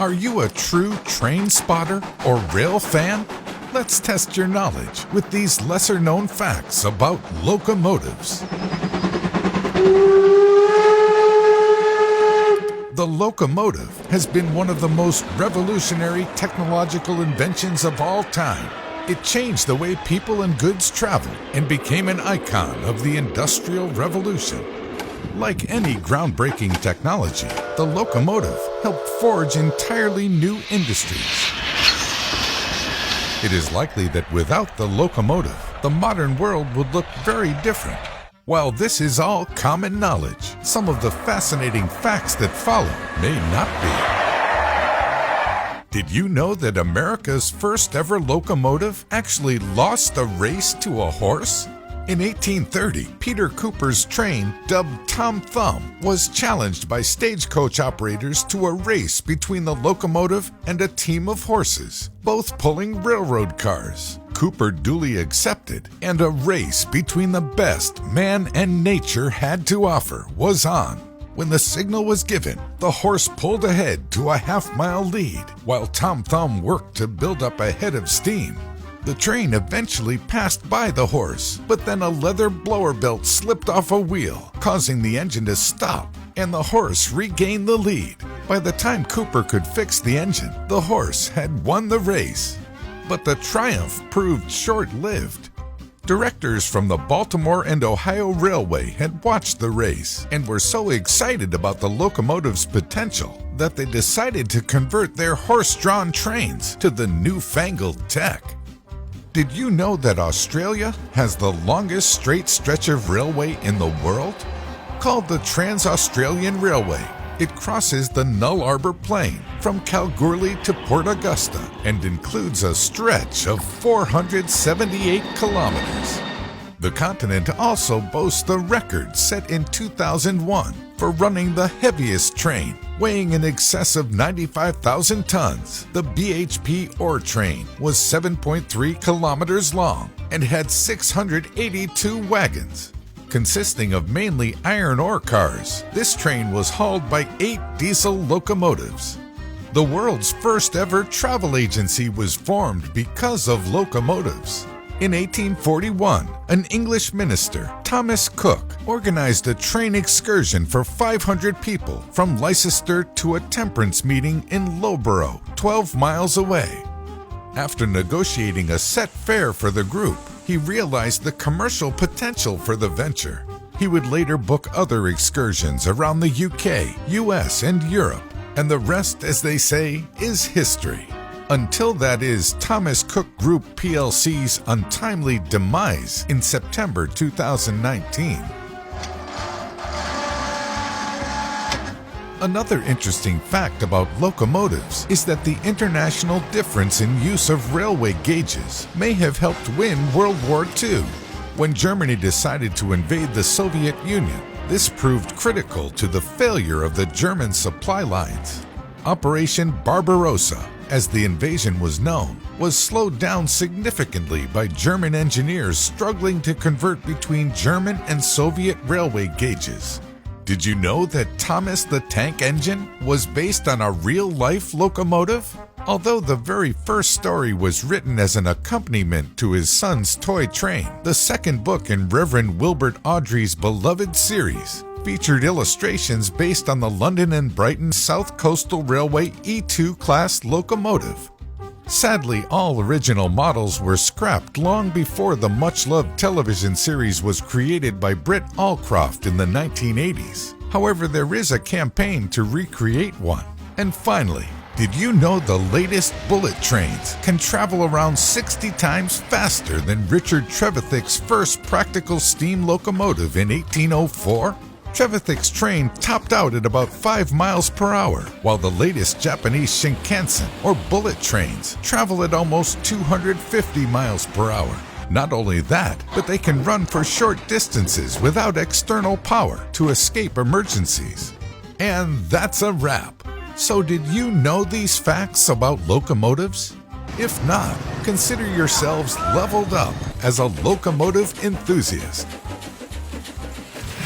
Are you a true train spotter or rail fan? Let's test your knowledge with these lesser-known facts about locomotives. The locomotive has been one of the most revolutionary technological inventions of all time. It changed the way people and goods traveled and became an icon of the Industrial Revolution. Like any groundbreaking technology, the locomotive helped forge entirely new industries. It is likely that without the locomotive, the modern world would look very different. While this is all common knowledge, some of the fascinating facts that follow may not be. Did you know that America's first ever locomotive actually lost a race to a horse? In 1830, Peter Cooper's train, dubbed Tom Thumb, was challenged by stagecoach operators to a race between the locomotive and a team of horses, both pulling railroad cars. Cooper duly accepted, and a race between the best man and nature had to offer was on. When the signal was given, the horse pulled ahead to a half-mile lead, while Tom Thumb worked to build up a head of steam. The train eventually passed by the horse, but then a leather blower belt slipped off a wheel, causing the engine to stop, and the horse regained the lead. By the time Cooper could fix the engine, the horse had won the race. But the triumph proved short-lived. Directors from the Baltimore and Ohio Railway had watched the race and were so excited about the locomotive's potential that they decided to convert their horse-drawn trains to the newfangled tech. Did you know that Australia has the longest straight stretch of railway in the world? Called the Trans-Australian Railway, it crosses the Nullarbor Plain from Kalgoorlie to Port Augusta and includes a stretch of 478 kilometers. The continent also boasts the record set in 2001 for running the heaviest train, weighing in excess of 95,000 tons. The BHP ore train was 7.3 kilometers long and had 682 wagons. Consisting of mainly iron ore cars, this train was hauled by 8 diesel locomotives. The world's first ever travel agency was formed because of locomotives. In 1841, an English minister, Thomas Cook, organized a train excursion for 500 people from Leicester to a temperance meeting in Loughborough, 12 miles away. After negotiating a set fare for the group, he realized the commercial potential for the venture. He would later book other excursions around the UK, US, and Europe, and the rest, as they say, is history. Until that is Thomas Cook Group plc's untimely demise in September 2019. Another interesting fact about locomotives is that the international difference in use of railway gauges may have helped win World War II. When Germany decided to invade the Soviet Union, this proved critical to the failure of the German supply lines. Operation Barbarossa, as the invasion was known, was slowed down significantly by German engineers struggling to convert between German and Soviet railway gauges. Did you know that Thomas the Tank Engine was based on a real-life locomotive? Although the very first story was written as an accompaniment to his son's toy train, the second book in Reverend Wilbert Awdry's beloved series featured illustrations based on the London and Brighton South Coastal Railway E2 class locomotive. Sadly, all original models were scrapped long before the much-loved television series was created by Britt Allcroft in the 1980s. However, there is a campaign to recreate one. And finally, did you know the latest bullet trains can travel around 60 times faster than Richard Trevithick's first practical steam locomotive in 1804? Trevithick's train topped out at about 5 miles per hour, while the latest Japanese Shinkansen, or bullet trains, travel at almost 250 miles per hour. Not only that, but they can run for short distances without external power to escape emergencies. And that's a wrap. So did you know these facts about locomotives? If not, consider yourselves leveled up as a locomotive enthusiast.